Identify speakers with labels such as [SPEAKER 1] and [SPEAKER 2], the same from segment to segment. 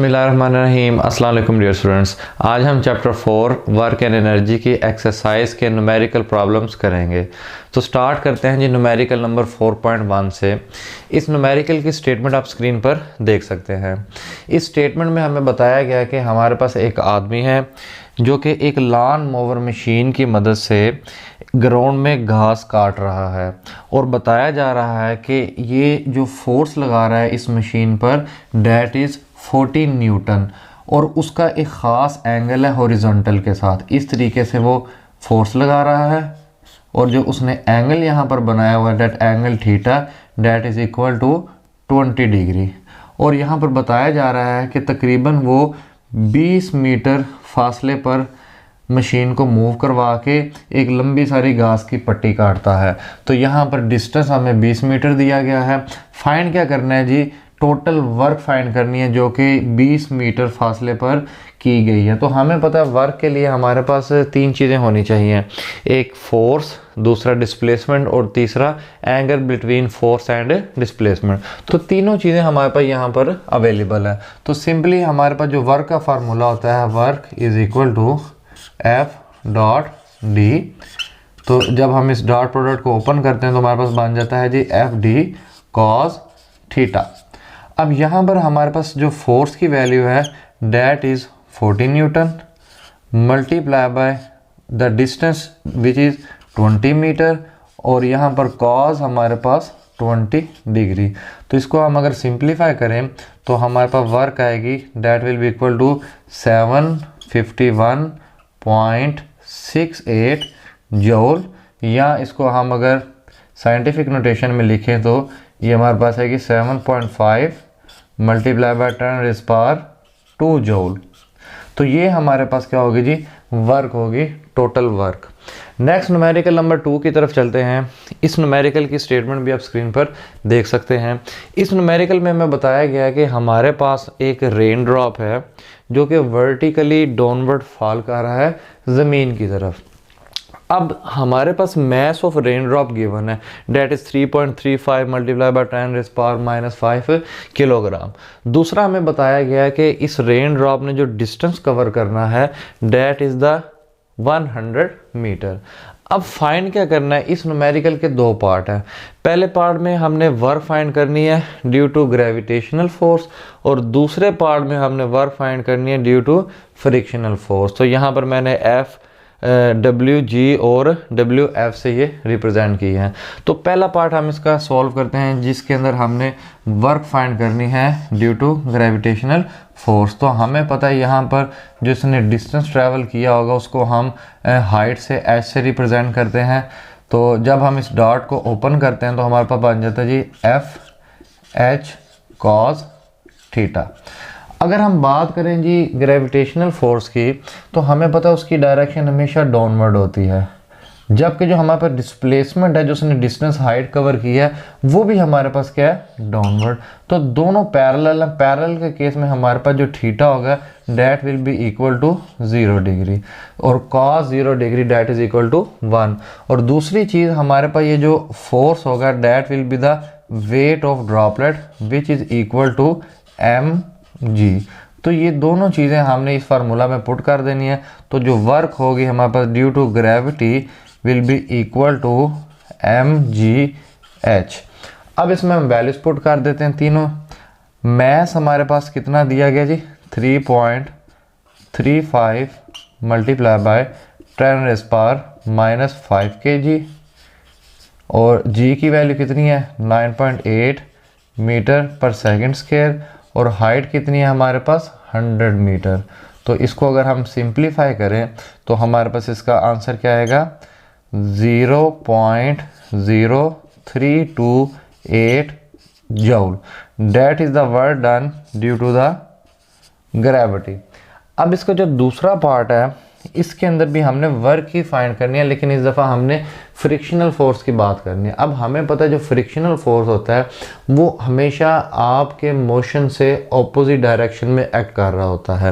[SPEAKER 1] बिस्मिल्लाहिर्रहमानिर्रहीम। अस्सलाम वालेकुम डियर स्टूडेंट्स। आज हम चैप्टर 4 वर्क एंड एनर्जी की एक्सरसाइज के न्यूमेरिकल प्रॉब्लम्स करेंगे। तो स्टार्ट करते हैं जी न्यूमेरिकल नंबर 4.1 से। इस न्यूमेरिकल की स्टेटमेंट आप स्क्रीन पर देख सकते हैं। इस स्टेटमेंट में हमें बताया गया कि हमारे पास एक आदमी है जो कि एक लॉन मोवर मशीन की मदद से ग्राउंड में घास काट रहा है और बताया जा रहा है कि ये जो फोर्स लगा रहा है इस मशीन पर डैट इज़ 14 न्यूटन और उसका एक ख़ास एंगल है हॉरिजॉन्टल के साथ। इस तरीके से वो फोर्स लगा रहा है और जो उसने एंगल यहाँ पर बनाया हुआ है that angle theta that is equal to 20 degree. और यहाँ पर बताया जा रहा है कि तकरीबन वो 20 मीटर फासले पर मशीन को मूव करवा के एक लंबी सारी घास की पट्टी काटता है। तो यहाँ पर डिस्टेंस हमें 20 मीटर दिया गया है। फाइंड क्या करना है जी, टोटल वर्क फाइंड करनी है जो कि 20 मीटर फासले पर की गई है। तो हमें पता है वर्क के लिए हमारे पास तीन चीज़ें होनी चाहिए, एक फोर्स, दूसरा डिस्प्लेसमेंट और तीसरा angle between force and displacement. तो तीनों चीज़ें हमारे पास यहाँ पर अवेलेबल है। तो सिंपली हमारे पास जो वर्क का फार्मूला होता है work is equal to F dot D. तो जब हम इस डॉट प्रोडक्ट को ओपन करते हैं तो हमारे पास बन जाता है जी एफ डी कॉस थीटा। अब यहाँ पर हमारे पास जो फोर्स की वैल्यू है that is 14 newton multiply by the distance which is 20 metre और यहाँ पर कॉस हमारे पास 20 डिग्री। तो इसको हम अगर सिंप्लीफाई करें तो हमारे पास वर्क आएगी that will be equal to 751.68 joule, या इसको हम अगर साइंटिफिक नोटेशन में लिखें तो ये हमारे पास है कि 7.5 मल्टीप्लाई बाय 10⁻² जूल। तो ये हमारे पास क्या होगी जी, वर्क होगी, total work. Next numerical number 2 की तरफ चलते हैं। इस न्यूमेरिकल की स्टेटमेंट भी आप स्क्रीन पर देख सकते हैं। इस न्यूमेरिकल में हमें बताया गया है कि हमारे पास एक रेन ड्रॉप है जो कि वर्टिकली डाउनवर्ड फॉल कर रहा है ज़मीन की तरफ। अब हमारे पास mass of rain drop given है that is 3.35 multiply by 10⁻⁵ kilogram. दूसरा हमें बताया गया है कि इस रेन ड्रॉप ने जो डिस्टेंस कवर करना है डैट इज़ द 100 मीटर। अब फाइंड क्या करना है, इस न्यूमेरिकल के दो पार्ट हैं। पहले पार्ट में हमने वर्क फाइंड करनी है ड्यू टू ग्रेविटेशनल फोर्स और दूसरे पार्ट में हमने वर्क फाइंड करनी है ड्यू टू फ्रिक्शनल फोर्स। तो यहाँ पर मैंने एफ WG और WF से ये रिप्रेजेंट की है। तो पहला पार्ट हम इसका सॉल्व करते हैं जिसके अंदर हमने वर्क फाइंड करनी है ड्यू टू ग्रेविटेशनल फोर्स। तो हमें पता है यहाँ पर जो इसने डिस्टेंस ट्रैवल किया होगा उसको हम हाइट से h से रिप्रेजेंट करते हैं। तो जब हम इस डॉट को ओपन करते हैं तो हमारे पास बन जाता है जी FH cos थीटा। अगर हम बात करें जी ग्रेविटेशनल फोर्स की तो हमें पता है उसकी डायरेक्शन हमेशा डाउनवर्ड होती है, जबकि जो हमारे पास डिस्प्लेसमेंट है जो उसने डिस्टेंस हाइट कवर किया है वो भी हमारे पास क्या है, डाउनवर्ड। तो दोनों पैरेलल हैं। पैरेलल के केस में हमारे पास जो थीटा होगा that will be equal to 0 degree और cos 0 degree that is equal to 1। और दूसरी चीज़ हमारे पास ये जो फोर्स होगा that will be the weight of droplet which is equal to mg। तो ये दोनों चीज़ें हमने इस फार्मूला में पुट कर देनी है। तो जो वर्क होगी हमारे पास due to gravity will be equal to mgh। अब इसमें हम वैल्यूज पुट कर देते हैं तीनों। मैस हमारे पास कितना दिया गया जी, 3.35 मल्टीप्लाई बाय 10⁻⁵ kg और g की वैल्यू कितनी है 9.8 मीटर पर सेकेंड स्क्वायर और हाइट कितनी है हमारे पास 100 मीटर। तो इसको अगर हम सिंप्लीफाई करें तो हमारे पास इसका आंसर क्या आएगा 0.0328 joule that is the work done due to the gravity. अब इसका जो दूसरा पार्ट है इसके अंदर भी हमने वर्क ही फाइंड करनी है, लेकिन इस दफ़ा हमने फ्रिक्शनल फोर्स की बात करनी है। अब हमें पता है जो फ्रिक्शनल फोर्स होता है वो हमेशा आपके मोशन से ऑपोजिट डायरेक्शन में एक्ट कर रहा होता है।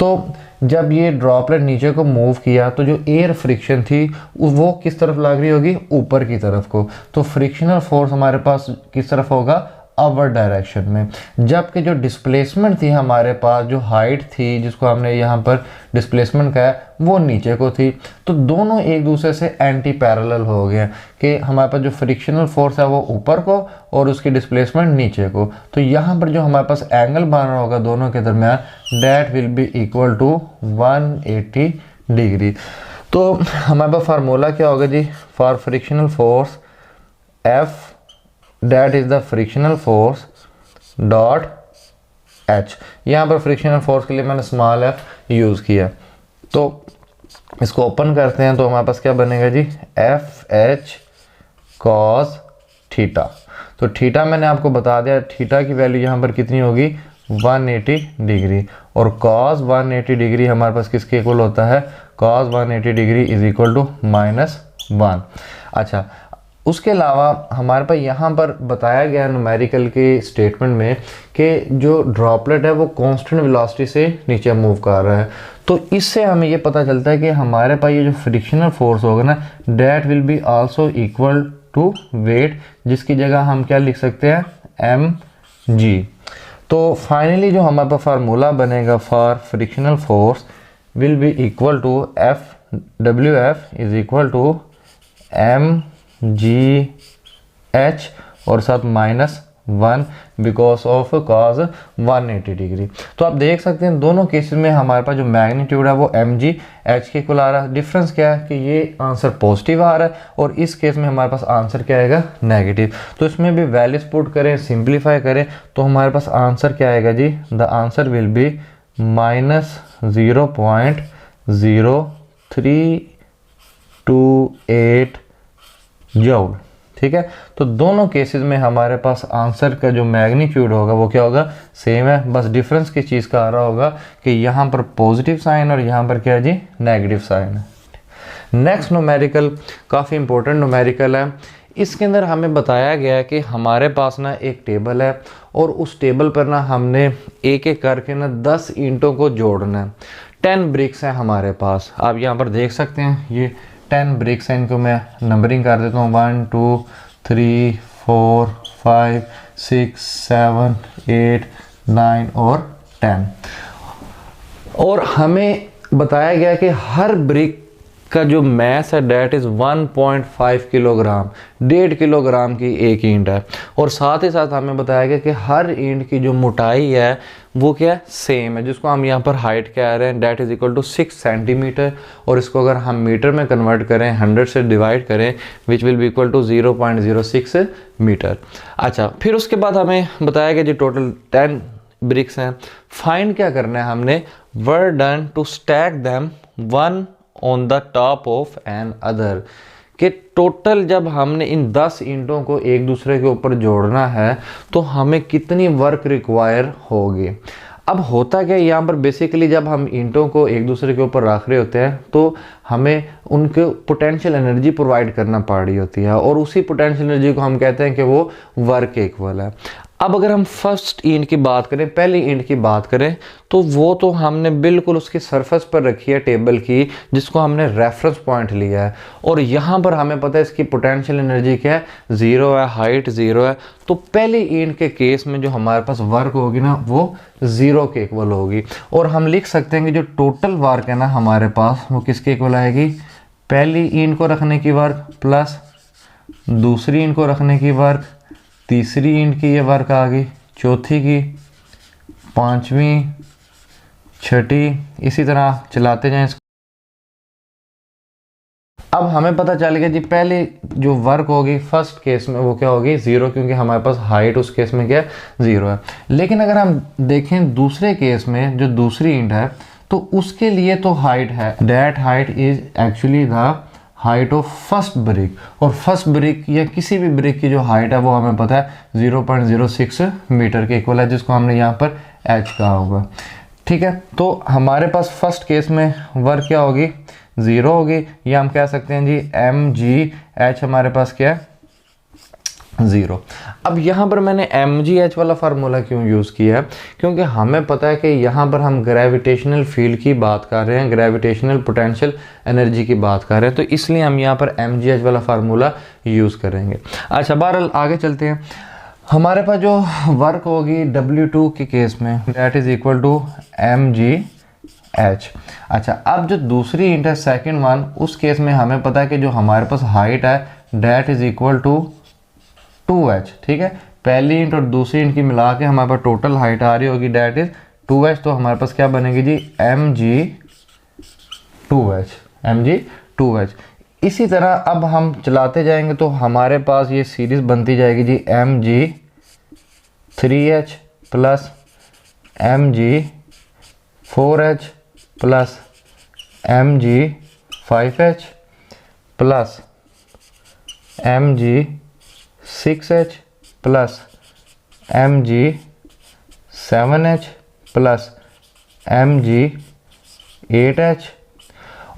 [SPEAKER 1] तो जब ये ड्रॉपलेट नीचे को मूव किया तो जो एयर फ्रिक्शन थी वो किस तरफ लग रही होगी, ऊपर की तरफ को। तो फ्रिक्शनल फोर्स हमारे पास किस तरफ होगा, अपवर्ड डायरेक्शन में, जबकि जो डिस्प्लेसमेंट थी हमारे पास, जो हाइट थी जिसको हमने यहाँ पर डिस्प्लेसमेंट कहा वो नीचे को थी। तो दोनों एक दूसरे से एंटी पैरेलल हो गए कि हमारे पास जो फ्रिक्शनल फोर्स है वो ऊपर को और उसकी डिस्प्लेसमेंट नीचे को। तो यहाँ पर जो हमारे पास एंगल बन रहा होगा दोनों के दरमियान, that will be equal to 180 degree. तो हमारे पास फार्मूला क्या होगा जी, for frictional force F that is the frictional force dot H। यहाँ पर फ्रिक्शनल फोर्स के लिए मैंने स्मॉल f यूज़ किया। तो इसको ओपन करते हैं तो हमारे पास क्या बनेगा जी, FH cos थीटा। तो थीटा मैंने आपको बता दिया, थीटा की वैल्यू यहाँ पर कितनी होगी 180 डिग्री, और cos 180 डिग्री हमारे पास किसके इक्वल होता है, cos 180 degree is equal to -1। अच्छा, उसके अलावा हमारे पास यहाँ पर बताया गया न्यूमेरिकल के स्टेटमेंट में कि जो ड्रॉपलेट है वो कांस्टेंट वेलोसिटी से नीचे मूव कर रहा है। तो इससे हमें ये पता चलता है कि हमारे पास ये जो फ्रिक्शनल फोर्स होगा ना, that will be also equal to weight, जिसकी जगह हम क्या लिख सकते हैं, mg। तो फाइनली जो हमारे पास फार्मूला बनेगा for frictional force will be equal to WF is equal to mgh और साथ -1 बिकॉज ऑफ cos 180 डिग्री। तो आप देख सकते हैं दोनों केसेस में हमारे पास जो मैग्नीट्यूड है वो mgh के इक्वल आ रहा है। डिफरेंस क्या है कि ये आंसर पॉजिटिव आ रहा है और इस केस में हमारे पास आंसर क्या आएगा, नेगेटिव। तो इसमें भी वैल्यूज पुट करें, सिंप्लीफाई करें तो हमारे पास आंसर क्या आएगा जी, the answer will be -0.0328 joule. ठीक है, तो दोनों केसेस में हमारे पास आंसर का जो मैग्नीट्यूड होगा वो क्या होगा, सेम है, बस डिफरेंस किस चीज़ का आ रहा होगा कि यहाँ पर पॉजिटिव साइन और यहाँ पर क्या है जी, नेगेटिव साइन है। नेक्स्ट न्यूमेरिकल काफ़ी इंपॉर्टेंट न्यूमेरिकल है। इसके अंदर हमें बताया गया है कि हमारे पास ना एक टेबल है और उस टेबल पर ना हमने एक एक करके ना 10 ईंटों को जोड़ना है। 10 ब्रिक्स हैं हमारे पास, आप यहाँ पर देख सकते हैं ये 10 ब्रिक्स हैं, इनको मैं नंबरिंग कर देता हूँ 1 2 3 4 5 6 7 8 9 और 10। और हमें बताया गया कि हर ब्रिक का जो मैस है डेट इज़ 1.5 किलोग्राम, 1.5 किलोग्राम की एक ईंट है। और साथ ही साथ हमें बताया गया कि हर ईंट की जो मोटाई है वो क्या है, सेम है, जिसको हम यहाँ पर हाइट कह रहे हैं, that is equal to 6 centimetre. और इसको अगर हम मीटर में कन्वर्ट करें, 100 से डिवाइड करें, which will be equal to 0.06 metre. अच्छा, फिर उसके बाद हमें बताया गया जो टोटल 10 ब्रिक्स हैं, फाइंड क्या करना है हमने, were done to stack them one on the top of another, कि टोटल जब हमने इन 10 ईंटों को एक दूसरे के ऊपर जोड़ना है तो हमें कितनी वर्क रिक्वायर होगी। अब होता क्या है, यहाँ पर बेसिकली जब हम ईंटों को एक दूसरे के ऊपर रख रहे होते हैं तो हमें उनको पोटेंशियल एनर्जी प्रोवाइड करना पड़ रही होती है, और उसी पोटेंशियल एनर्जी को हम कहते हैं कि वो वर्क के इक्वल है। अब अगर हम फर्स्ट ईंट की बात करें, पहली ईंट की बात करें, तो वो तो हमने बिल्कुल उसकी सरफेस पर रखी है टेबल की, जिसको हमने रेफरेंस पॉइंट लिया है। और यहाँ पर हमें पता है इसकी पोटेंशियल एनर्जी क्या है, 0 है, हाइट 0 है। तो पहली ईंट के केस में जो हमारे पास वर्क होगी ना वो 0 के इक्वल होगी। और हम लिख सकते हैं कि जो टोटल वर्क है ना हमारे पास वो किसके इक्वल आएगी, पहली ईंट को रखने की वर्क प्लस दूसरी ईंट को रखने की वर्क, तीसरी ईंट की ये वर्क आ गई, चौथी की, पांचवी, छठी, इसी तरह चलाते जाएं इसको। अब हमें पता चल गया जी पहले जो वर्क होगी फर्स्ट केस में वो क्या होगी, 0, क्योंकि हमारे पास हाइट उस केस में क्या है, 0 है। लेकिन अगर हम देखें दूसरे केस में जो दूसरी ईंट है तो उसके लिए तो हाइट है, that height is actually the height of first brick. और फर्स्ट ब्रिक या किसी भी ब्रिक की जो हाइट है वो हमें पता है 0.06 मीटर के इक्वल है, जिसको हमने यहाँ पर h कहा होगा। ठीक है, तो हमारे पास फर्स्ट केस में वर्क क्या होगी, 0 होगी, या हम कह सकते हैं जी mgh हमारे पास क्या है, 0। अब यहाँ पर मैंने mgh वाला फार्मूला क्यों यूज़ किया है, क्योंकि हमें पता है कि यहाँ पर हम ग्रेविटेशनल फील्ड की बात कर रहे हैं, ग्रेविटेशनल पोटेंशियल एनर्जी की बात कर रहे हैं, तो इसलिए हम यहाँ पर mgh वाला फार्मूला यूज़ करेंगे। अच्छा, बहरहाल आगे चलते हैं। हमारे पास जो वर्क होगी W2 के केस में that is equal to mg h। अच्छा, अब जो दूसरी इंट है सेकेंड वन, उस केस में हमें पता है कि जो हमारे पास हाइट है that is equal to 2h। ठीक है, पहली इंट और दूसरी इंट की मिला के हमारे पास टोटल हाइट आ रही होगी दैट इज़ 2h। तो हमारे पास क्या बनेगी जी mg2h। इसी तरह अब हम चलाते जाएंगे तो हमारे पास ये सीरीज़ बनती जाएगी जी mg3h plus mg4h plus mg5h plus mg6h plus mg7h plus mg8h।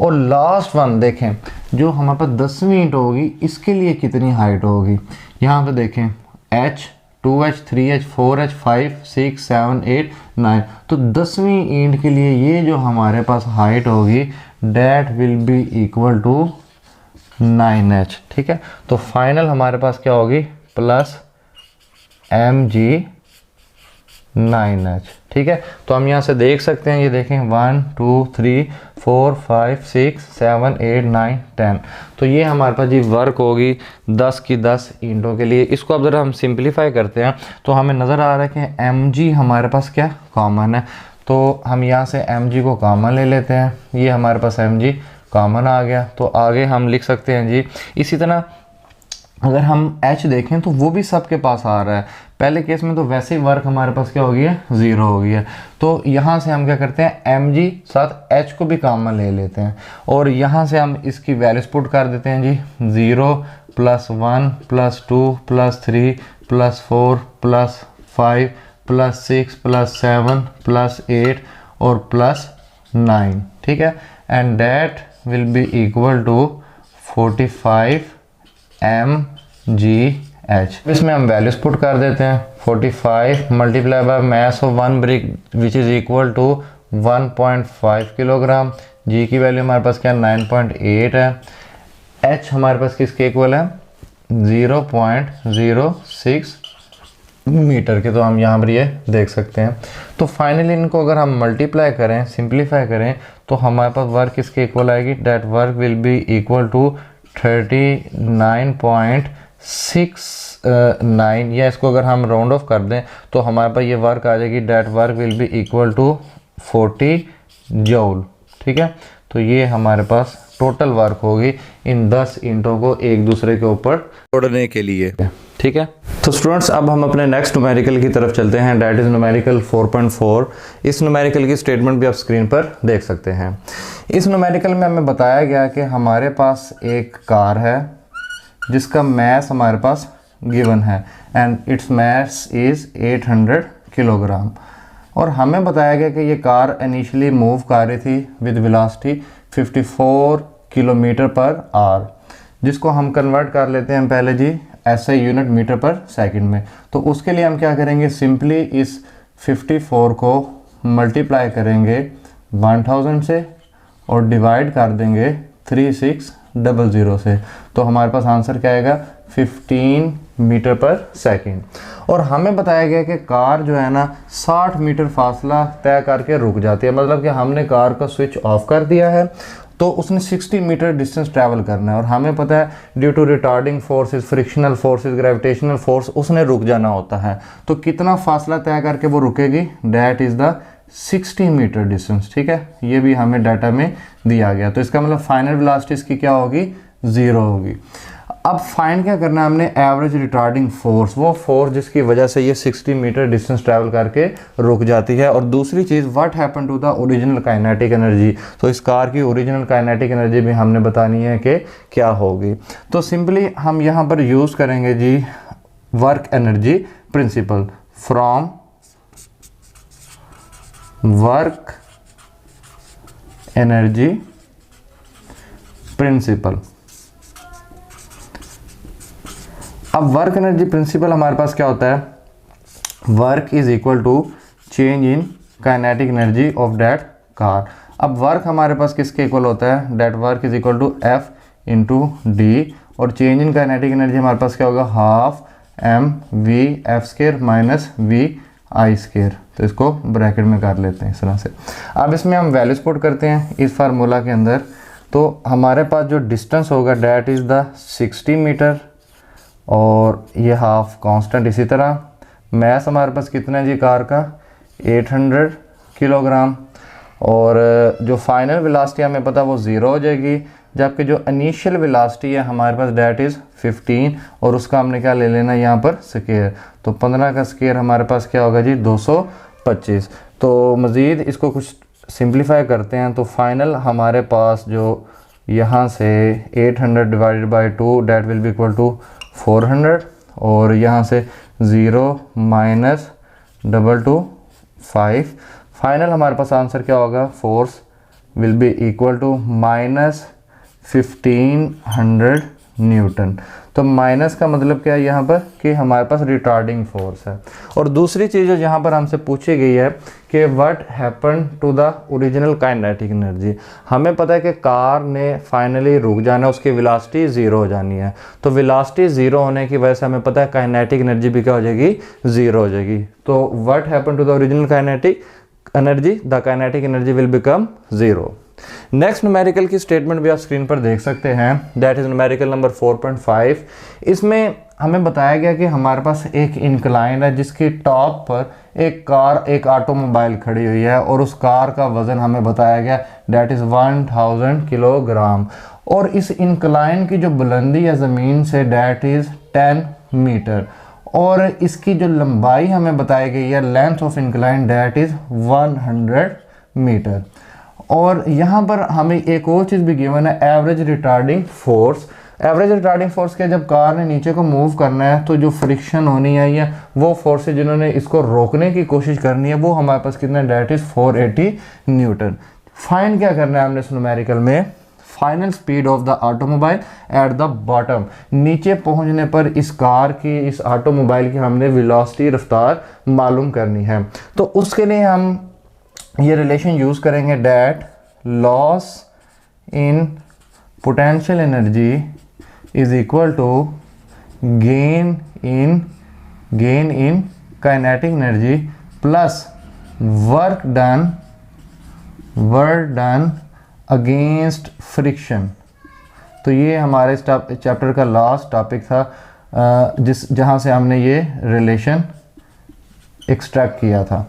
[SPEAKER 1] और लास्ट वन देखें, जो हमारे पास 10वीं इंट होगी इसके लिए कितनी हाइट होगी। यहाँ पे देखें h 2h 3h 4h 5 6 7 8 9। तो 10वीं इंट के लिए ये जो हमारे पास हाइट होगी that will be equal to 9h। ठीक है, तो फाइनल हमारे पास क्या होगी प्लस mg9h। ठीक है, तो हम यहाँ से देख सकते हैं, ये देखें 1 2 3 4 5 6 7 8 9 10। तो ये हमारे पास जी वर्क होगी 10 की 10 इंटों के लिए। इसको अब ज़रा हम सिंप्लीफाई करते हैं तो हमें नज़र आ रहा है कि mg हमारे पास क्या कॉमन है। तो हम यहाँ से mg को कॉमन ले लेते हैं, ये हमारे पास mg कॉमन आ गया। तो आगे हम लिख सकते हैं जी, इसी तरह अगर हम h देखें तो वो भी सबके पास आ रहा है। पहले केस में तो वैसे ही वर्क हमारे पास क्या हो गया है 0 हो गया। तो यहाँ से हम क्या करते हैं mg साथ h को भी कॉमन ले लेते हैं और यहाँ से हम इसकी वैल्यूज पुट कर देते हैं जी 0 plus 1 plus 2 plus 3 plus 4 plus 5 plus 6 plus 7 plus 8 और प्लस 9। ठीक है, and that will be equal to 45 mgh। इसमें हम वैल्यूज पुट कर देते हैं 45 multiply by mass of one brick which is equal to 1.5 kilogram. G की वैल्यू हमारे पास क्या 9.8 है। h हमारे पास किसके इक्वल है 0.06 मीटर के। तो हम यहाँ पर ये देख सकते हैं। तो फाइनली इनको अगर हम मल्टीप्लाई करें सिंप्लीफाई करें तो हमारे पास वर्क किसके इक्वल आएगी, that work will be equal to 39.69, या इसको अगर हम राउंड ऑफ कर दें तो हमारे पास ये वर्क आ जाएगी, that work will be equal to 40 joule. ठीक है, तो ये हमारे पास टोटल वर्क होगी इन 10 इंटों को एक दूसरे के ऊपर जोड़ने के लिए। ठीक है, तो स्टूडेंट्स अब हम अपने नेक्स्ट न्यूमेरिकल की तरफ चलते हैं, डेट इज़ न्यूमेरिकल 4.4। इस न्यूमेरिकल की स्टेटमेंट भी आप स्क्रीन पर देख सकते हैं। इस न्यूमेरिकल में हमें बताया गया कि हमारे पास एक कार है जिसका मैस हमारे पास गिवन है and it's mass is 800 kilogram. और हमें बताया गया कि ये कार इनिशियली मूव कर रही थी विद वेलोसिटी 54 किलोमीटर पर आवर, जिसको हम कन्वर्ट कर लेते हैं पहले जी ऐसे यूनिट मीटर पर सेकंड में। तो उसके लिए हम क्या करेंगे, सिंपली इस 54 को मल्टीप्लाई करेंगे 1000 से और डिवाइड कर देंगे 3600 से। तो हमारे पास आंसर क्या आएगा 15 मीटर पर सेकंड। और हमें बताया गया कि कार जो है ना 60 मीटर फासला तय करके रुक जाती है, मतलब कि हमने कार का स्विच ऑफ कर दिया है तो उसने 60 मीटर डिस्टेंस ट्रैवल करना है। और हमें पता है due to retarding forces, frictional forces, gravitational force उसने रुक जाना होता है। तो कितना फासला तय करके वो रुकेगी, that is the 60 metre distance. ठीक है, ये भी हमें डाटा में दिया गया। तो इसका मतलब फाइनल वेलोसिटी इसकी क्या होगी 0 होगी। अब फाइंड क्या करना है हमने, एवरेज रिटार्डिंग फोर्स, वो फोर्स जिसकी वजह से ये 60 मीटर डिस्टेंस ट्रैवल करके रुक जाती है। और दूसरी चीज़ what happen to the original kinetic energy, तो इस कार की ओरिजिनल काइनेटिक एनर्जी भी हमने बतानी है कि क्या होगी। तो सिंपली हम यहाँ पर यूज़ करेंगे जी work energy principle, from work energy principle. अब वर्क एनर्जी प्रिंसिपल हमारे पास क्या होता है, work is equal to change in kinetic energy of that car. अब वर्क हमारे पास किसके इक्वल होता है, that work is equal to F into D, और चेंज इन काइनेटिक एनर्जी हमारे पास क्या होगा half M V F square minus V I square. तो इसको ब्रैकेट में कर लेते हैं इस तरह से। अब इसमें हम वैल्यूज पुट करते हैं इस फार्मूला के अंदर। तो हमारे पास जो डिस्टेंस होगा डैट इज़ द 60 मीटर और ये हाफ कांस्टेंट। इसी तरह मैस हमारे पास कितना है जी कार का 800 किलोग्राम। और जो फाइनल वेलोसिटी हमें पता वो 0 हो जाएगी, जबकि जो इनिशियल वेलोसिटी है हमारे पास डैट इज़ 15 और उसका हमने क्या ले लेना यहाँ पर स्केयर। तो 15 का स्केयर हमारे पास क्या होगा जी 225। तो मज़ीद इसको कुछ सिंप्लीफाई करते हैं तो फाइनल हमारे पास जो यहाँ से 800 divided by 2 that will be equal to 400 और यहाँ से 0 माइनस 225। फाइनल हमारे पास आंसर क्या होगा, force will be equal to minus 1500 newton. तो माइनस का मतलब क्या है यहाँ पर कि हमारे पास रिटार्डिंग फोर्स है। और दूसरी चीज़ जो यहाँ पर हमसे पूछी गई है कि what happen to the original kinetic energy. हमें पता है कि कार ने फाइनली रुक जाना है, उसकी वेलोसिटी 0 हो जानी है। तो वेलोसिटी 0 होने की वजह से हमें पता है काइनेटिक एनर्जी भी क्या हो जाएगी 0 हो जाएगी। तो what happen to the original kinetic energy, the kinetic energy will become 0। Next numerical की स्टेटमेंट भी आप स्क्रीन पर देख सकते हैं, दैट इज न्यूमेरिकल नंबर 4.5। इसमें हमें बताया गया कि हमारे पास एक इंक्लाइन है जिसकी टॉप पर एक ऑटोमोबाइल खड़ी हुई है और उस कार का वजन हमें बताया गया दैट इज 1000 किलोग्राम। और इस इंक्लाइन की जो बुलंदी है ज़मीन से दैट इज 10 मीटर और इसकी जो लंबाई हमें बताई गई है length of incline that is 100 metre. और यहाँ पर हमें एक और चीज़ भी गिवन है, average retarding force. Average retarding force के जब कार ने नीचे को मूव करना है तो जो फ्रिक्शन होनी है या वो फोर्स जिन्होंने इसको रोकने की कोशिश करनी है वो हमारे पास कितना डेट इज़ 480 न्यूटन। फाइंड क्या करना है हमने इस न्यूमेरिकल में, final speed of the automobile at the bottom. नीचे पहुंचने पर इस कार की, इस ऑटोमोबाइल की हमने वेलोसिटी रफ्तार मालूम करनी है। तो उसके लिए हम ये रिलेशन यूज़ करेंगे that loss in potential energy is equal to gain in kinetic energy plus work done against friction. तो ये हमारे चैप्टर का लास्ट टॉपिक था जहाँ से हमने ये रिलेशन एक्सट्रैक्ट किया था।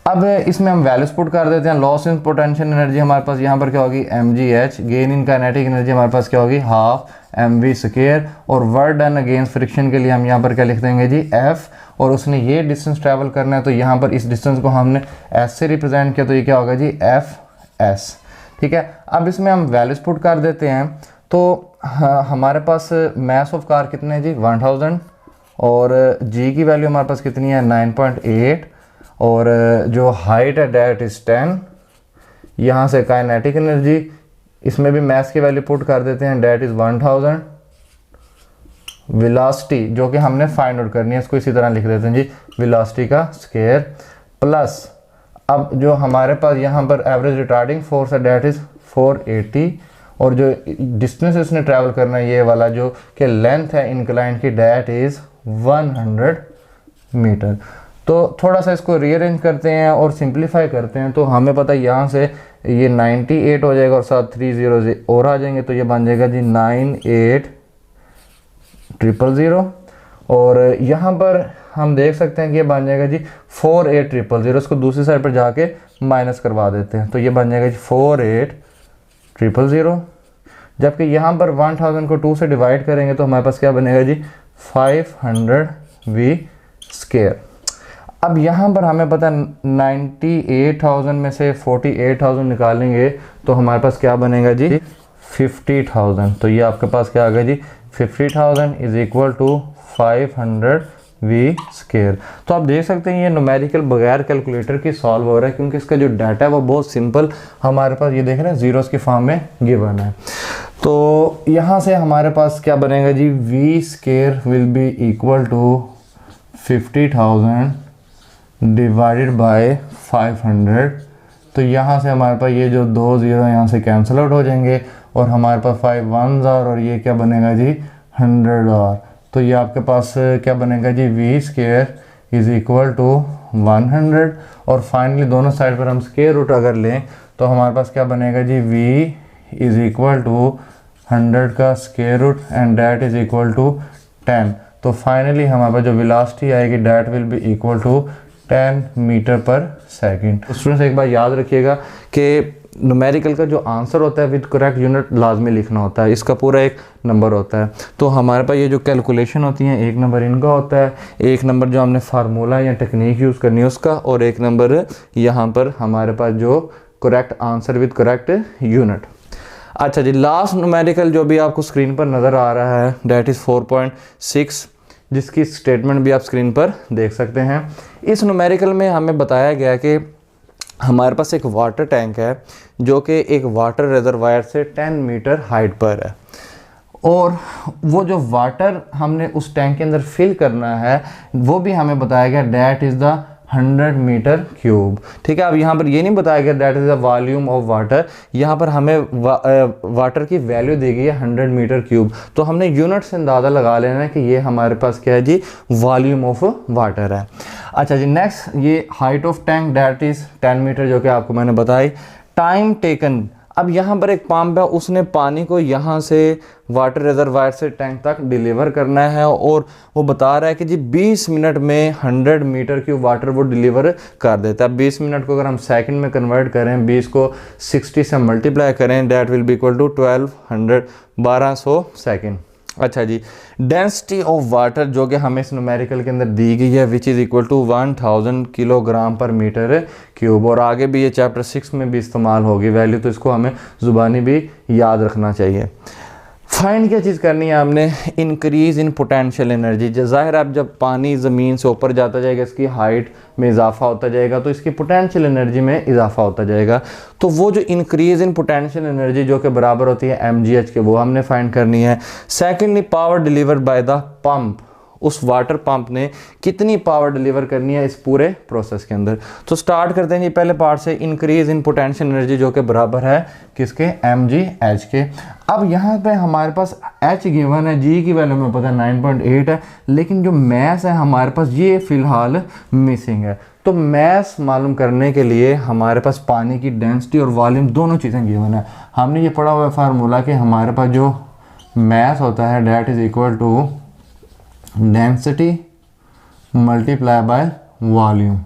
[SPEAKER 1] अब इसमें हम वैल्यूज पुट कर देते हैं। लॉस इन पोटेंशियल एनर्जी हमारे पास यहाँ पर क्या होगी mgh, gain in kinetic energy हमारे पास क्या होगी हाफ mv स्क्वायर और वर्क डन अगेंस्ट फ्रिक्शन के लिए हम यहाँ पर क्या लिख देंगे जी f। और उसने ये डिस्टेंस ट्रैवल करना है तो यहाँ पर इस डिस्टेंस को हमने s से रिप्रेजेंट किया तो ये क्या होगा जी fs। ठीक है, अब इसमें हम वैल्यूज पुट कर देते हैं। तो हमारे पास मैस ऑफ कार कितने हैं जी 1000 और g की वैल्यू हमारे पास कितनी है 9.8 और जो हाइट है डैट इज 10। यहाँ से काइनेटिक एनर्जी इसमें भी मैस की वैल्यू पुट कर देते हैं डैट इज 1000। वेलोसिटी जो कि हमने फाइंड आउट करनी है इसको इसी तरह लिख देते हैं जी वेलोसिटी का स्क्वायर प्लस अब जो हमारे पास यहाँ पर एवरेज रिटार्डिंग फोर्स है डैट इज 480 और जो डिस्टेंस इसने ट्रैवल करना है ये वाला जो कि लेंथ है इंक्लाइन की डैट इज 100 मीटर। तो थोड़ा सा इसको रीअरेंज करते हैं और सिंप्लीफाई करते हैं तो हमें पता है यहाँ से ये 98 हो जाएगा और साथ 3 0 और आ जाएंगे तो ये बन जाएगा जी 98000 और यहाँ पर हम देख सकते हैं कि ये बन जाएगा जी 48000। इसको दूसरी साइड पर जाके माइनस करवा देते हैं तो ये बन जाएगा जी 48000। जबकि यहाँ पर 1000 को 2 से डिवाइड करेंगे तो हमारे पास क्या बनेगा जी 500 स्क्वायर। अब यहाँ पर हमें पता 98,000 में से 48,000 निकालेंगे तो हमारे पास क्या बनेगा जी 50,000। तो ये आपके पास क्या आ गया जी 50,000 is equal to 500 v square. तो आप देख सकते हैं ये न्यूमेरिकल बगैर कैलकुलेटर की सॉल्व हो रहा है क्योंकि इसका जो डाटा है वो बहुत सिंपल हमारे पास ये देख रहे हैं जीरोस की फॉर्म में गिवन है। तो यहाँ से हमारे पास क्या बनेगा जी V square will be equal to 50,000 divided by 500। तो यहाँ से हमारे पास ये जो 2 0 यहाँ से कैंसिल आउट हो जाएंगे और हमारे पास 5 1s और ये क्या बनेगा जी 100 और। तो ये आपके पास क्या बनेगा जी, V square is equal to 100 और फाइनली दोनों साइड पर हम स्क्वायर रूट अगर लें तो हमारे पास क्या बनेगा जी, v इज़ इक्वल टू 100 का square root and that is equal to 10। तो फाइनली हमारे पास जो वेलोसिटी आएगी that will be equal to 10 metre पर सेकेंड। तो स्टूडेंट्स एक बार याद रखिएगा कि न्यूमेरिकल का जो आंसर होता है विद करेक्ट यूनिट लाजमी लिखना होता है, इसका पूरा एक नंबर होता है। तो हमारे पास ये जो कैलकुलेशन होती हैं, एक नंबर इनका होता है, एक नंबर जो हमने फार्मूला या टेक्निक यूज़ करनी है उसका, और एक नंबर यहाँ पर हमारे पास जो correct answer with correct unit. अच्छा जी, लास्ट न्यूमेरिकल जो भी आपको स्क्रीन पर नज़र आ रहा है डैट इज़ 4.6, जिसकी स्टेटमेंट भी आप स्क्रीन पर देख सकते हैं। इस न्यूमेरिकल में हमें बताया गया कि हमारे पास एक वाटर टैंक है जो कि एक वाटर रिजर्वायर से 10 मीटर हाइट पर है, और वो जो वाटर हमने उस टैंक के अंदर फिल करना है वो भी हमें बताया गया that is the 100 metre cube. ठीक है, अब यहाँ पर ये नहीं बताया गया that is the volume of water, यहाँ पर हमें वाटर की वैल्यू दी गई है 100 मीटर क्यूब। तो हमने यूनिट से अंदाज़ा लगा लेना है कि ये हमारे पास क्या है जी, वॉल्यूम ऑफ वाटर है। अच्छा जी, नेक्स्ट ये height of tank that is 10 metre जो कि आपको मैंने बताई। टाइम टेकन, अब यहाँ पर एक पंप है, उसने पानी को यहाँ से वाटर रिजर्वायर से टैंक तक डिलीवर करना है, और वो बता रहा है कि जी 20 मिनट में 100 मीटर की वाटर वो डिलीवर कर देता है। 20 मिनट को अगर हम सेकंड में कन्वर्ट करें, 20 को 60 से मल्टीप्लाई करें, that will be equal to 1200 second. अच्छा जी, डेंसिटी ऑफ वाटर जो कि हमें इस न्यूमेरिकल के अंदर दी गई है which is equal to 1000 kilogram पर मीटर क्यूब, और आगे भी ये चैप्टर 6 में भी इस्तेमाल होगी वैल्यू, तो इसको हमें ज़ुबानी भी याद रखना चाहिए। फाइंड क्या चीज़ करनी है हमने, इंक्रीज़ इन पोटेंशियल एनर्जी। ज़ाहिर है अब जब पानी ज़मीन से ऊपर जाता जाएगा इसकी हाइट में इजाफा होता जाएगा तो इसकी पोटेंशियल एनर्जी में इजाफा होता जाएगा। तो वो जो इंक्रीज़ इन पोटेंशियल एनर्जी जो कि बराबर होती है mgh के, वो हमने फाइंड करनी है। Secondly power delivered by the pump, उस वाटर पंप ने कितनी पावर डिलीवर करनी है इस पूरे प्रोसेस के अंदर। तो स्टार्ट करते हैं जी पहले पार्ट से, इंक्रीज इन पोटेंशियल एनर्जी जो कि बराबर है किसके, mgh के। अब यहाँ पे हमारे पास h गिवन है, g की वैल्यू में पता है 9.8 है, लेकिन जो मैस है हमारे पास ये फ़िलहाल मिसिंग है। तो मैस मालूम करने के लिए हमारे पास पानी की डेंसिटी और वॉल्यूम दोनों चीज़ें गिवन है। हमने ये पढ़ा हुआ है फार्मूला कि हमारे पास जो मैस होता है that is equal to density multiply by volume.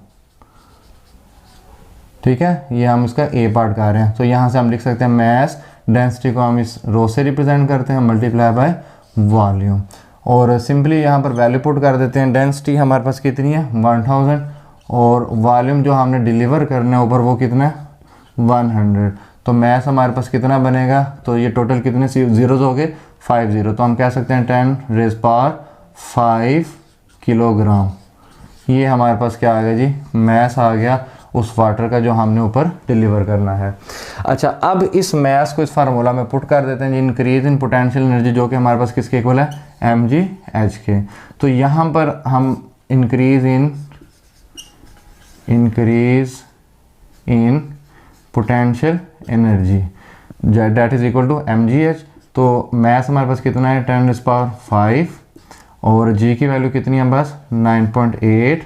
[SPEAKER 1] ठीक है, ये हम इसका ए पार्ट कर रहे हैं, तो यहाँ से हम लिख सकते हैं मैस, डेंसिटी को हम इस रो से रिप्रेजेंट करते हैं मल्टीप्लाई बाय वॉल्यूम, और सिंपली यहाँ पर वैल्यू पुट कर देते हैं। डेंसिटी हमारे पास कितनी है 1000, और वॉल्यूम जो हमने डिलीवर करना है ऊपर वो कितना है 100। तो मैस हमारे पास कितना बनेगा, तो ये टोटल कितने जीरोज हो गए 50, तो हम कह सकते हैं 10 रेज़ पावर 5 किलोग्राम। ये हमारे पास क्या आ गया जी, मैस आ गया उस वाटर का जो हमने ऊपर डिलीवर करना है। अच्छा, अब इस मैस को इस फार्मूला में पुट कर देते हैं जी, इंक्रीज इन पोटेंशियल एनर्जी जो कि हमारे पास किसके इक्वल है mgh के। तो यहाँ पर हम increase in potential energy that is equal to mgh। तो मैस हमारे पास कितना है 10 रेज़ पावर 5, और g की वैल्यू कितनी है बस 9.8,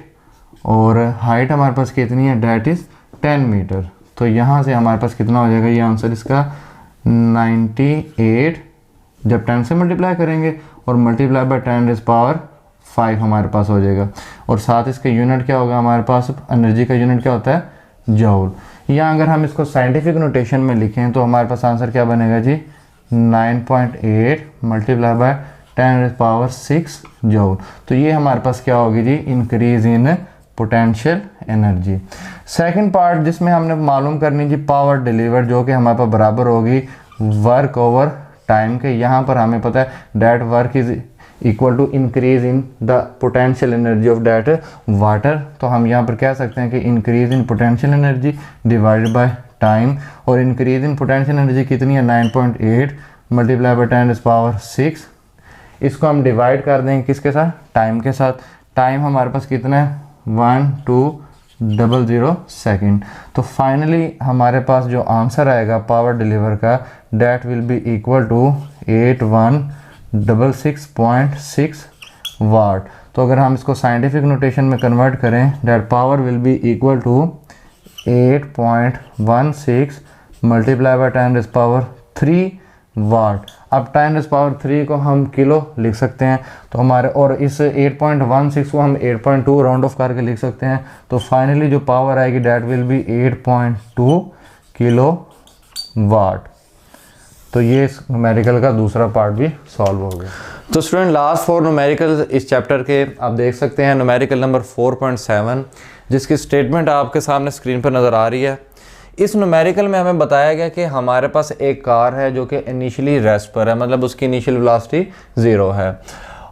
[SPEAKER 1] और हाइट हमारे पास कितनी है डैट इज़ 10 मीटर। तो यहाँ से हमारे पास कितना हो जाएगा, ये आंसर इसका 98 जब 10 से मल्टीप्लाई करेंगे, और मल्टीप्लाई बाय 10 रेज़ पावर 5 हमारे पास हो जाएगा, और साथ इसका यूनिट क्या होगा हमारे पास, एनर्जी का यूनिट क्या होता है जूल। या अगर हम इसको साइंटिफिक नोटेशन में लिखें तो हमारे पास आंसर क्या बनेगा जी 9.8 multiply by 10 raise power 6 joule. तो ये हमारे पास क्या होगी जी, increase in potential energy. Second part जिसमें हमने मालूम करनी जी पावर डिलीवर जो कि हमारे पास बराबर होगी वर्क ओवर टाइम के। यहाँ पर हमें पता है that work is equal to increase in the potential energy of that water. तो हम यहाँ पर कह सकते हैं कि increase in potential energy divided by time, और इंक्रीज इन पोटेंशियल एनर्जी कितनी है 9.8 मल्टीप्लाई बाय 10 रेज़ पावर 6। इसको हम डिवाइड कर देंगे किसके साथ, टाइम के साथ। टाइम हमारे पास कितना है 1200 सेकेंड। तो फाइनली हमारे पास जो आंसर आएगा पावर डिलीवर का that will be equal to 8166.6 watt. तो अगर हम इसको साइंटिफिक नोटेशन में कन्वर्ट करें, that power will be equal to 8.16 multiply by 10⁻³ watt. अब 10⁻³ को हम किलो लिख सकते हैं, तो हमारे, और इस 8.16 को हम 8.2 राउंड ऑफ करके लिख सकते हैं। तो फाइनली जो पावर आएगी that will be 8.2 kilo watt. तो ये इस न्यूमेरिकल का दूसरा पार्ट भी सॉल्व हो गया। तो स्टूडेंट लास्ट 4 न्यूमेरिकल इस चैप्टर के आप देख सकते हैं। न्यूमेरिकल नंबर 4.7 जिसकी स्टेटमेंट आपके सामने स्क्रीन पर नज़र आ रही है। इस न्यूमेरिकल में हमें बताया गया कि हमारे पास एक कार है जो कि इनिशियली रेस्ट पर है, मतलब उसकी इनिशियल वेलोसिटी 0 है,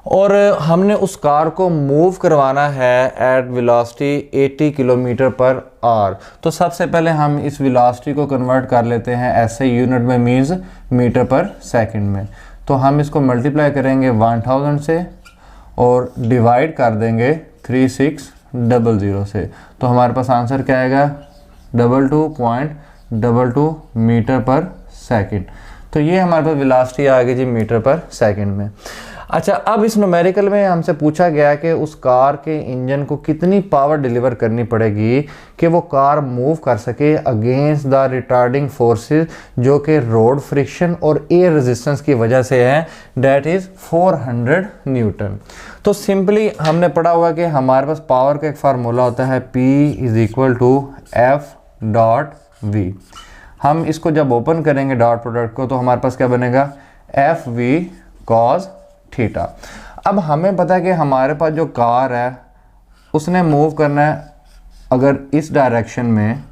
[SPEAKER 1] और हमने उस कार को मूव करवाना है एट वेलोसिटी 80 किलोमीटर पर आवर। तो सबसे पहले हम इस वेलोसिटी को कन्वर्ट कर लेते हैं ऐसे यूनिट में, मीन्स मीटर पर सेकंड में। तो हम इसको मल्टीप्लाई करेंगे 1000 से और डिवाइड कर देंगे 3600 से। तो हमारे पास आंसर क्या आएगा, 22.22 मीटर पर सेकंड। तो ये हमारे पास वेलोसिटी आ गई जी मीटर पर सेकंड में। अच्छा, अब इस न्यूमेरिकल में हमसे पूछा गया कि उस कार के इंजन को कितनी पावर डिलीवर करनी पड़ेगी कि वो कार मूव कर सके अगेंस्ट द रिटार्डिंग फोर्सेस जो कि रोड फ्रिक्शन और एयर रेजिस्टेंस की वजह से है, डेट इज़ 400 न्यूटन। तो सिंपली हमने पढ़ा हुआ कि हमारे पास पावर का एक फार्मूला होता है P = F.V। हम इसको जब ओपन करेंगे डॉट प्रोडक्ट को, तो हमारे पास क्या बनेगा, FV cos थीटा। अब हमें पता है कि हमारे पास जो कार है उसने मूव करना है अगर इस डायरेक्शन में,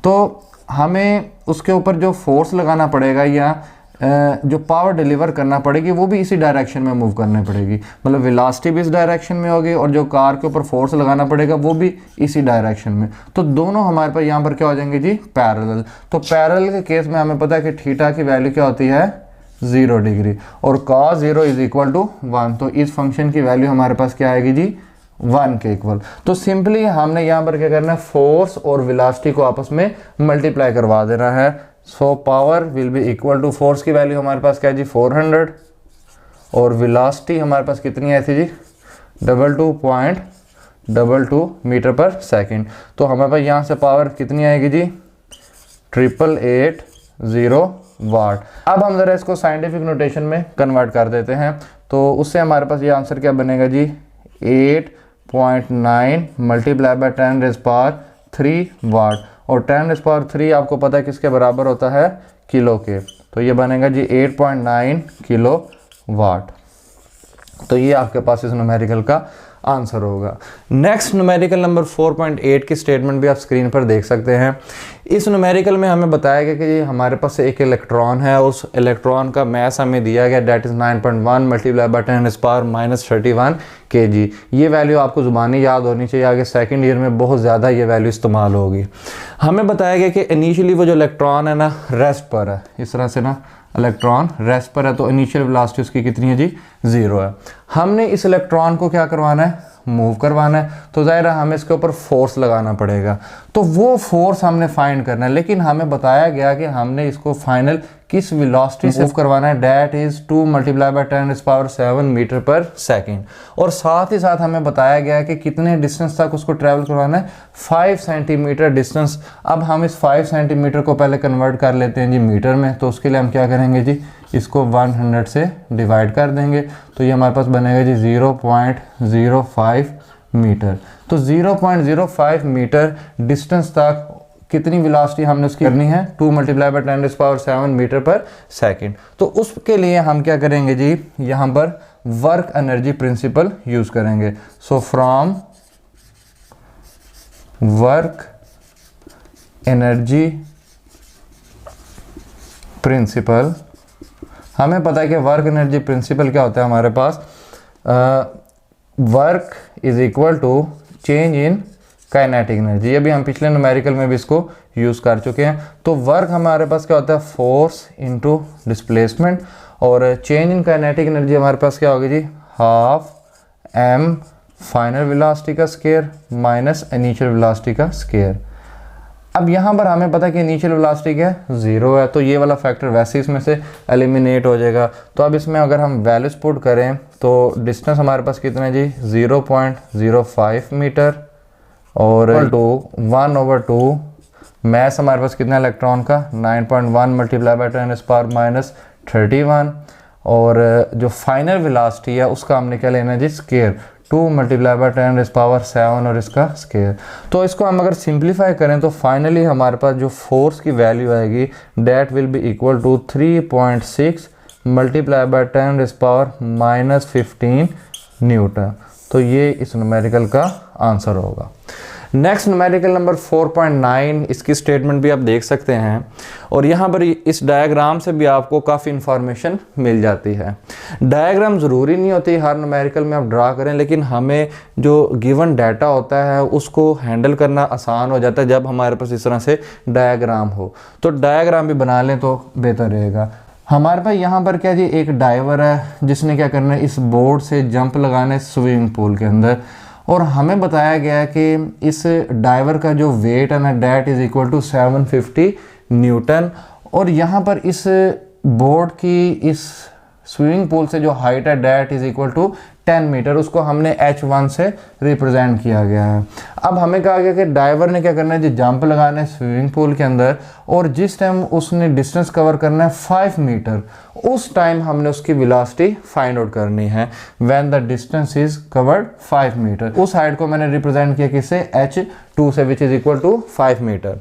[SPEAKER 1] तो हमें उसके ऊपर जो फोर्स लगाना पड़ेगा या जो पावर डिलीवर करना पड़ेगी वो भी इसी डायरेक्शन में मूव करनी पड़ेगी। मतलब वेलोसिटी भी इस डायरेक्शन में होगी और जो कार के ऊपर फोर्स लगाना पड़ेगा वो भी इसी डायरेक्शन में। तो दोनों हमारे पास यहाँ पर क्या हो जाएंगे जी, पैरेलल। तो पैरेलल के केस में हमें पता है कि थीटा की वैल्यू क्या होती है, 0 डिग्री, और cos 0 = 1। तो इस फंक्शन की वैल्यू हमारे पास क्या आएगी जी, 1 के इक्वल। तो सिंपली हमने यहाँ पर क्या करना है, फोर्स और वेलोसिटी को आपस में मल्टीप्लाई करवा देना है। So power will be equal to, force की वैल्यू हमारे पास क्या है जी 400, और वेलोसिटी हमारे पास कितनी आई थी जी 22.22 मीटर पर सेकंड। तो हमारे पास यहाँ से पावर कितनी आएगी जी 8880 वाट। अब हम ज़रा इसको साइंटिफिक नोटेशन में कन्वर्ट कर देते हैं, तो उससे हमारे पास ये आंसर क्या बनेगा जी, 8.9 मल्टीप्लाई बाय 10⁻³ वाट। और 10⁻³ आपको पता है किसके बराबर होता है, किलो के। तो ये बनेगा जी 8.9 किलो वाट। तो ये आपके पास इस न्यूमेरिकल का आंसर होगा। नेक्स्ट न्यूमेरिकल नंबर 4.8 की स्टेटमेंट भी आप स्क्रीन पर देख सकते हैं। इस न्यूमेरिकल में हमें बताया गया कि हमारे पास एक इलेक्ट्रॉन है, उस इलेक्ट्रॉन का मैस हमें दिया गया, that is 9.1 multiply by 10⁻³ kg। ये वैल्यू आपको ज़ुबानी याद होनी चाहिए, आगे सेकंड ईयर में बहुत ज़्यादा ये वैल्यू इस्तेमाल होगी। हमें बताया गया कि इनिशियली वो जो इलेक्ट्रॉन है ना रेस्ट पर है, इस तरह से ना इलेक्ट्रॉन रेस्ट पर है, तो इनिशियल वेलोसिटी उसकी कितनी है जी 0 है। हमने इस इलेक्ट्रॉन को क्या करवाना है, मूव करवाना है, तो ज़ाहिर है हमें इसके ऊपर फोर्स लगाना पड़ेगा। तो वो फोर्स हमने फाइंड करना है, लेकिन हमें बताया गया कि हमने इसको फाइनल किस वेलोसिटी से मूव करवाना है, that is 2 multiply by 10⁻⁷ metre पर सेकंड। और साथ ही साथ हमें बताया गया कि कितने डिस्टेंस तक उसको ट्रैवल करवाना है, 5 सेंटीमीटर डिस्टेंस। अब हम इस 5 सेंटीमीटर को पहले कन्वर्ट कर लेते हैं जी मीटर में। तो उसके लिए हम क्या करेंगे जी, इसको 100 से डिवाइड कर देंगे, तो ये हमारे पास बनेगा जी 0.05 मीटर। तो 0.05 मीटर डिस्टेंस तक कितनी वेलोसिटी हमने उसकी करनी है, 2 मल्टीप्लाई बाय 10⁻⁷ मीटर पर सेकंड। तो उसके लिए हम क्या करेंगे जी, यहाँ पर वर्क एनर्जी प्रिंसिपल यूज करेंगे। So from work energy principal, हमें पता है कि वर्क एनर्जी प्रिंसिपल क्या होता है हमारे पास, work is equal to change in kinetic energy. ये भी हम पिछले न्यूमेरिकल में भी इसको यूज़ कर चुके हैं। तो वर्क हमारे पास क्या होता है, फोर्स इनटू डिस्प्लेसमेंट, और चेंज इन काइनेटिक एनर्जी हमारे पास क्या होगी जी, 12m फाइनल वेलोसिटी का स्क्वायर माइनस इनिशियल वेलोसिटी का स्क्वायर। अब यहाँ पर हमें पता है कि इनिशियल वेलोसिटी क्या है, 0 है, तो ये वाला फैक्टर वैसे इसमें से एलिमिनेट हो जाएगा। तो अब इसमें अगर हम वैल्यूज पुट करें तो डिस्टेंस हमारे पास कितना है जी, 0.05 मीटर और 1/2 मैस हमारे पास कितना इलेक्ट्रॉन का 9.1 मल्टीप्लाई बाय 10⁻⁻31 और जो फाइनल वेलोसिटी है उसका हमने क्या लेना है जी, स्केयर 2 मल्टीप्लाई बाय 10⁻7 और इसका स्केयर। तो इसको हम अगर सिंप्लीफाई करें तो फाइनली हमारे पास जो फोर्स की वैल्यू आएगी that will be equal to 3.6 multiply by 10⁻⁻15 newton. तो ये इस न्यूमेरिकल का आंसर होगा। नेक्स्ट न्यूमेरिकल नंबर 4.9, इसकी स्टेटमेंट भी आप देख सकते हैं और यहाँ पर इस डायग्राम से भी आपको काफ़ी इन्फॉर्मेशन मिल जाती है। डायग्राम ज़रूरी नहीं होती हर न्यूमेरिकल में आप ड्रा करें, लेकिन हमें जो गिवन डाटा होता है उसको हैंडल करना आसान हो जाता है जब हमारे पास इस तरह से डायग्राम हो। तो डायग्राम भी बना लें तो बेहतर रहेगा। हमारे पास यहाँ पर क्या जी, एक डाइवर है जिसने क्या करना है, इस बोर्ड से जंप लगाना है स्विमिंग पूल के अंदर और हमें बताया गया है कि इस डाइवर का जो वेट है ना that is equal to 750 newton और यहाँ पर इस बोर्ड की इस स्विमिंग पूल से जो हाइट है that is equal to 10 metre, उसको हमने h1 से रिप्रेजेंट किया गया है। अब हमें कहा गया कि डाइवर ने क्या करना है जी, जंप लगाना है स्विमिंग पूल के अंदर और जिस टाइम उसने डिस्टेंस कवर करना है 5 मीटर, उस टाइम हमने उसकी वेलोसिटी फाइंड आउट करनी है when the distance is covered 5 metre. उस हाइट को मैंने रिप्रेजेंट किया किससे, h2 से, which is equal to 5 metre.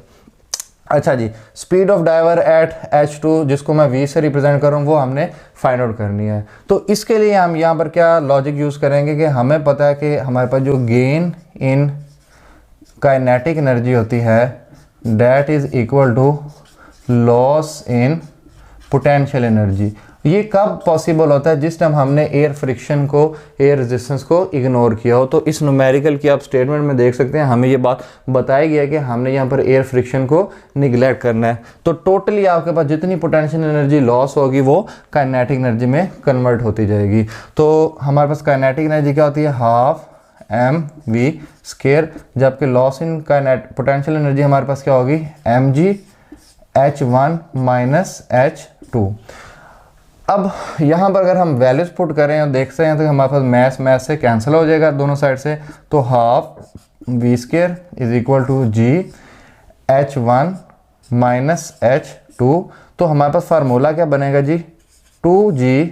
[SPEAKER 1] अच्छा जी, speed of diver at h2 जिसको मैं v से रिप्रेजेंट कर रहा हूँ वो हमने फाइंड आउट करनी है। तो इसके लिए हम यहाँ पर क्या लॉजिक यूज़ करेंगे कि हमें पता है कि हमारे पास जो गेन इन काइनेटिक एनर्जी होती है that is equal to loss in potential energy. ये कब पॉसिबल होता है, जिस टाइम हमने एयर फ्रिक्शन को, एयर रेजिस्टेंस को इग्नोर किया हो। तो इस न्यूमेरिकल की आप स्टेटमेंट में देख सकते हैं हमें ये बात बताई गई है कि हमने यहाँ पर एयर फ्रिक्शन को निगलेक्ट करना है। तो टोटली आपके पास जितनी पोटेंशियल एनर्जी लॉस होगी वो काइनेटिक एनर्जी में कन्वर्ट होती जाएगी। तो हमारे पास काइनेटिक एनर्जी क्या होती है, हाफ mv स्क्वायर, जबकि लॉस इन पोटेंशियल एनर्जी हमारे पास क्या होगी, mg h1 माइनस h2। अब यहाँ पर अगर हम वैल्यूज पुट करें और देखते हैं तो हमारे पास मैथ से कैंसिल हो जाएगा दोनों साइड से। तो half v square is equal to g h1 minus h2। तो हमारे पास फार्मूला क्या बनेगा जी, 2g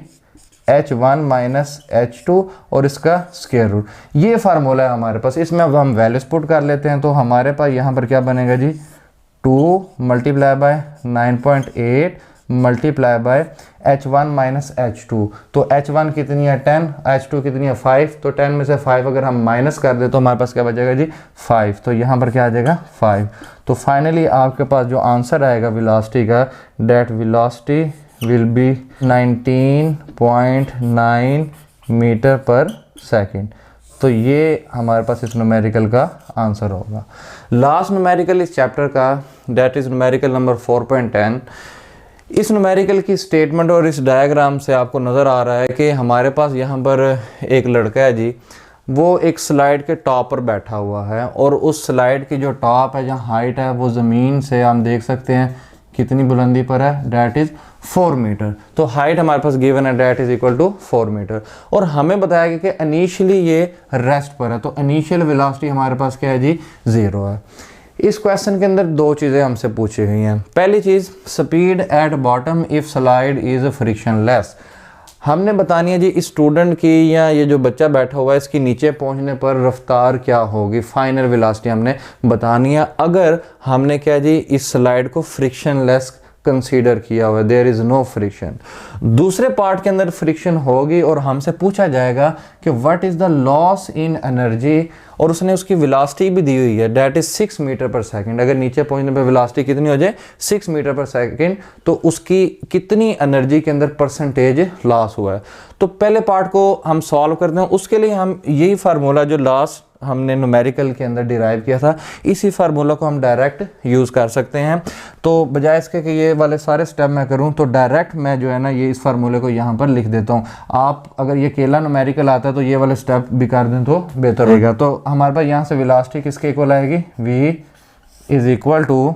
[SPEAKER 1] h1 माइनस h2 और इसका स्क्वायर रूट। ये फार्मूला है हमारे पास। इसमें अब हम वैल्यूज पुट कर लेते हैं तो हमारे पास यहाँ पर क्या बनेगा जी, 2 multiply bye 9.8 multiply bye h1 minus h2। तो h1 कितनी है 10, h2 कितनी है 5, तो 10 में से 5 अगर हम माइनस कर दे तो हमारे पास क्या बचेगा जी 5। तो यहाँ पर क्या आ जाएगा 5। तो फाइनली आपके पास जो आंसर आएगा वेलोसिटी का, that velocity will be 19.9 metre पर सेकेंड। तो ये हमारे पास इस न्यूमेरिकल का आंसर होगा। लास्ट न्यूमेरिकल इस चैप्टर का, दैट इज़ न्यूमेरिकल नंबर 4.10। इस न्यूमेरिकल की स्टेटमेंट और इस डायग्राम से आपको नज़र आ रहा है कि हमारे पास यहाँ पर एक लड़का है जी, वो एक स्लाइड के टॉप पर बैठा हुआ है और उस स्लाइड की जो टॉप है, जहाँ हाइट है, वो ज़मीन से हम देख सकते हैं कितनी बुलंदी पर है, डैट इज़ 4 मीटर। तो हाइट हमारे पास गिवन है that is equal to 4 metre और हमें बताया गया कि इनिशियली ये रेस्ट पर है। तो इनिशियल वेलोसिटी हमारे पास क्या है जी, 0 है। इस क्वेश्चन के अंदर दो चीज़ें हमसे पूछी गई हैं। पहली चीज़, speed at bottom if slide is frictionless. हमने बतानी है जी स्टूडेंट की, या ये जो बच्चा बैठा हुआ है इसकी नीचे पहुंचने पर रफ्तार क्या होगी, फाइनल वेलोसिटी हमने बतानी है अगर हमने क्या जी इस स्लाइड को फ्रिक्शनलेस कंसीडर किया हुआ है, देयर इज़ नो फ्रिक्शन। दूसरे पार्ट के अंदर फ्रिक्शन होगी और हमसे पूछा जाएगा कि what is the loss in energy, और उसने उसकी वेलोसिटी भी दी हुई है डैट इज़ 6 मीटर पर सेकंड। अगर नीचे पहुंचने पर वेलोसिटी कितनी हो जाए 6 मीटर पर सेकंड, तो उसकी कितनी एनर्जी के अंदर परसेंटेज लॉस हुआ है। तो पहले पार्ट को हम सॉल्व करते हैं, उसके लिए हम यही फार्मूला जो लास्ट हमने न्यूमेरिकल के अंदर डिराइव किया था, इसी फार्मूला को हम डायरेक्ट यूज़ कर सकते हैं। तो बजाय इसके कि ये वाले सारे स्टेप मैं करूं, तो डायरेक्ट मैं जो है ना ये इस फार्मूले को यहाँ पर लिख देता हूँ। आप अगर ये अकेला न्यूमेरिकल आता है तो ये वाले स्टेप भी कर दें तो बेहतर होगा। तो हमारे पास यहाँ से वेलोसिटी किसके इक्वल आएगी, v is equal to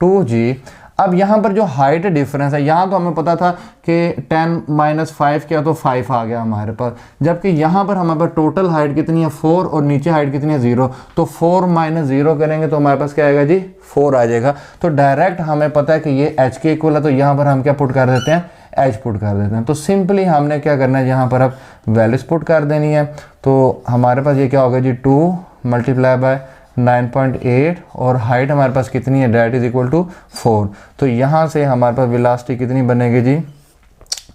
[SPEAKER 1] 2g। अब यहाँ पर जो हाइट डिफरेंस है, यहाँ तो हमें पता था कि 10 - 5 किया तो 5 आ गया हमारे पास, जबकि यहाँ पर हमारे पास टोटल हाइट कितनी है 4 और नीचे हाइट कितनी है 0, तो 4 - 0 करेंगे तो हमारे पास क्या आएगा जी 4 आ जाएगा। तो डायरेक्ट हमें पता है कि ये h के इक्वल है, तो यहाँ पर हम क्या पुट कर देते हैं, h पुट कर देते हैं। तो सिंपली हमने क्या करना है, यहाँ पर अब वैल्यूज पुट कर देनी है। तो हमारे पास ये क्या होगा जी 2 × 9.8 और हाइट हमारे पास कितनी है, डेट इज इक्वल टू 4। तो यहाँ से हमारे पास वेलोसिटी कितनी बनेगी जी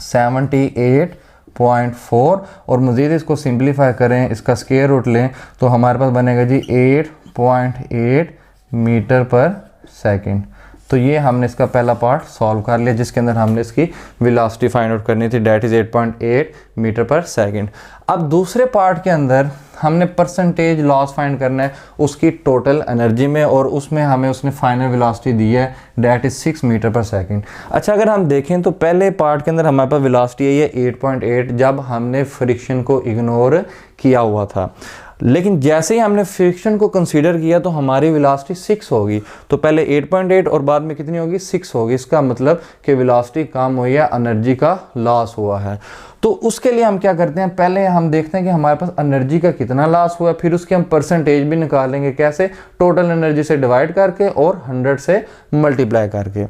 [SPEAKER 1] 78.4, और मज़ीद इसको सिंप्लीफाई करें, इसका स्क्वायर रूट लें तो हमारे पास बनेगा जी 8.8 मीटर पर सेकेंड। तो ये हमने इसका पहला पार्ट सॉल्व कर लिया, जिसके अंदर हमने इसकी वेलोसिटी फाइंड आउट करनी थी, डेट इज़ 8.8 मीटर पर सेकेंड। अब दूसरे पार्ट के अंदर हमने परसेंटेज लॉस फाइंड करना है उसकी टोटल एनर्जी में, और उसमें हमें उसने फाइनल वेलोसिटी दी है, डेट इज़ 6 मीटर पर सेकेंड। अच्छा, अगर हम देखें तो पहले पार्ट के अंदर हमारे पास वेलोसिटी है 8.8 जब हमने फ्रिक्शन को इग्नोर किया हुआ था, लेकिन जैसे ही हमने फ्रिक्शन को कंसीडर किया तो हमारी वेलोसिटी 6 होगी। तो पहले 8.8 और बाद में कितनी होगी 6 होगी। इसका मतलब कि वेलोसिटी कम हुई है, एनर्जी का लॉस हुआ है। तो उसके लिए हम क्या करते हैं, पहले हम देखते हैं कि हमारे पास एनर्जी का कितना लॉस हुआ है, फिर उसके हम परसेंटेज भी निकालेंगे। कैसे, टोटल एनर्जी से डिवाइड करके और 100 से मल्टीप्लाई करके।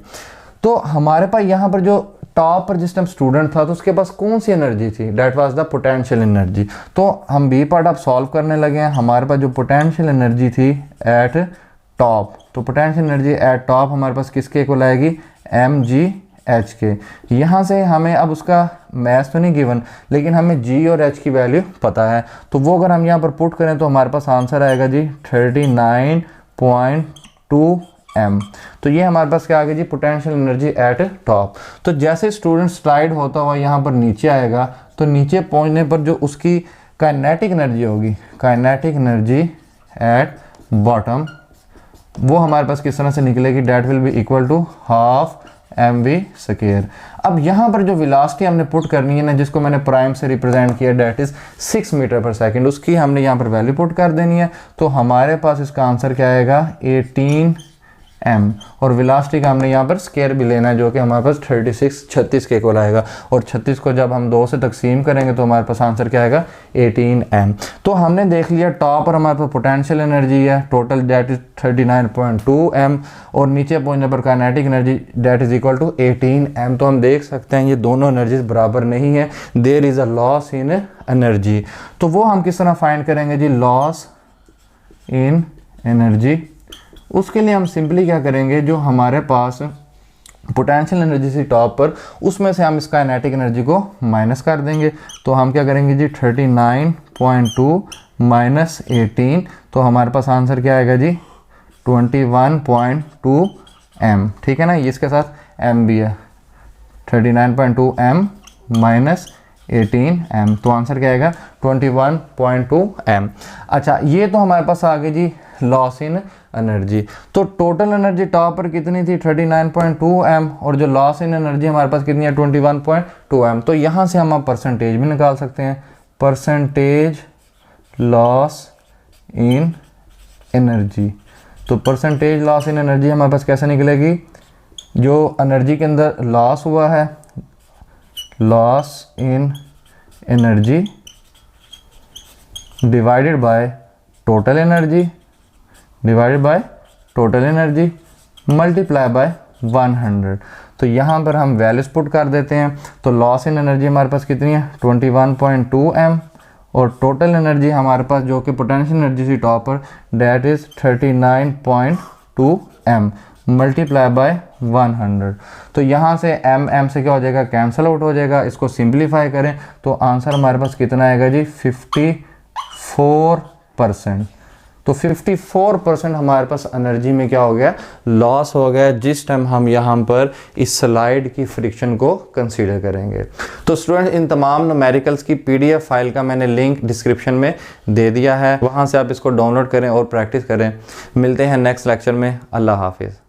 [SPEAKER 1] तो हमारे पास यहाँ पर जो टॉप पर जिस टाइम स्टूडेंट था तो उसके पास कौन सी एनर्जी थी, that was the potential energy. तो हम बी पार्ट अब सॉल्व करने लगे हैं। हमारे पास जो पोटेंशियल एनर्जी थी एट टॉप, तो पोटेंशियल एनर्जी एट टॉप हमारे पास किसके इक्वल आएगी, mgh के। यहाँ से हमें अब उसका मैथ तो नहीं गिवन, लेकिन हमें g और h की वैल्यू पता है, तो वो अगर हम यहाँ पर पुट करें तो हमारे पास आंसर आएगा जी 39.2 m। तो ये हमारे पास क्या आ गया जी पोटेंशियल एनर्जी एट टॉप। तो जैसे स्टूडेंट स्लाइड होता हुआ यहाँ पर नीचे आएगा तो नीचे पहुँचने पर जो उसकी काइनेटिक एनर्जी होगी, काइनेटिक एनर्जी एट बॉटम, वो हमारे पास किस तरह से निकलेगी, that will be equal to half mv²। अब यहाँ पर जो वेलोसिटी हमने पुट करनी है ना, जिसको मैंने प्राइम से रिप्रेजेंट किया, डेट इज 6 मीटर पर सेकेंड, उसकी हमने यहाँ पर वैल्यू पुट कर देनी है। तो हमारे पास इसका आंसर क्या आएगा 18 m, और वेलोसिटी का हमने यहाँ पर स्क्वायर भी लेना है, जो कि हमारे पास 36 के इक्वल आएगा, और 36 को जब हम 2 से तकसीम करेंगे तो हमारे पास आंसर क्या आएगा 18 m। तो हमने देख लिया टॉप पर हमारे पास पोटेंशियल एनर्जी है टोटल, डेट इज 39.2 m, और नीचे पहुंचने पर kinetic energy that is equal to 18 m। तो हम देख सकते हैं ये दोनों एनर्जीज बराबर नहीं है, there is a loss in energy. तो वो हम किस तरह फाइंड करेंगे जी, लॉस इन एनर्जी। उसके लिए हम सिंपली क्या करेंगे, जो हमारे पास पोटेंशियल एनर्जी थी टॉप पर, उसमें से हम इस काइनेटिक एनर्जी को माइनस कर देंगे। तो हम क्या करेंगे जी 39.2 माइनस 18, तो हमारे पास आंसर क्या आएगा जी 21.2 m। ठीक है ना, ये इसके साथ m भी है, 39.2 m माइनस 18 m, तो आंसर क्या आएगा 21.2 m। अच्छा, ये तो हमारे पास आ गई जी लॉस इन एनर्जी। तो टोटल एनर्जी टॉप पर कितनी थी 39.2 m, और जो लॉस इन एनर्जी हमारे पास कितनी है 21.2 m। तो यहाँ से हम परसेंटेज भी निकाल सकते हैं, परसेंटेज लॉस इन एनर्जी। तो परसेंटेज लॉस इन एनर्जी हमारे पास कैसे निकलेगी, जो एनर्जी के अंदर लॉस हुआ है, loss in energy divided by total energy, divided by total energy multiply by 100। तो यहाँ पर हम वैल्यूज पुट कर देते हैं। तो लॉस इन एनर्जी हमारे पास कितनी है 21.2 m, और टोटल एनर्जी हमारे पास जो कि पोटेंशियल एनर्जी थी टॉप पर, that is 39.2 m multiply by 100। तो यहाँ से m से क्या हो जाएगा, कैंसिल आउट हो जाएगा। इसको सिंप्लीफाई करें तो आंसर हमारे पास कितना आएगा जी 54%। तो 54% हमारे पास एनर्जी में क्या हो गया, लॉस हो गया, जिस टाइम हम यहाँ पर इस स्लाइड की फ्रिक्शन को कंसीडर करेंगे। तो स्टूडेंट, इन तमाम न्यूमेरिकल्स की PDF फाइल का मैंने लिंक डिस्क्रिप्शन में दे दिया है, वहाँ से आप इसको डाउनलोड करें और प्रैक्टिस करें। मिलते हैं नेक्स्ट लेक्चर में। अल्लाह हाफिज़।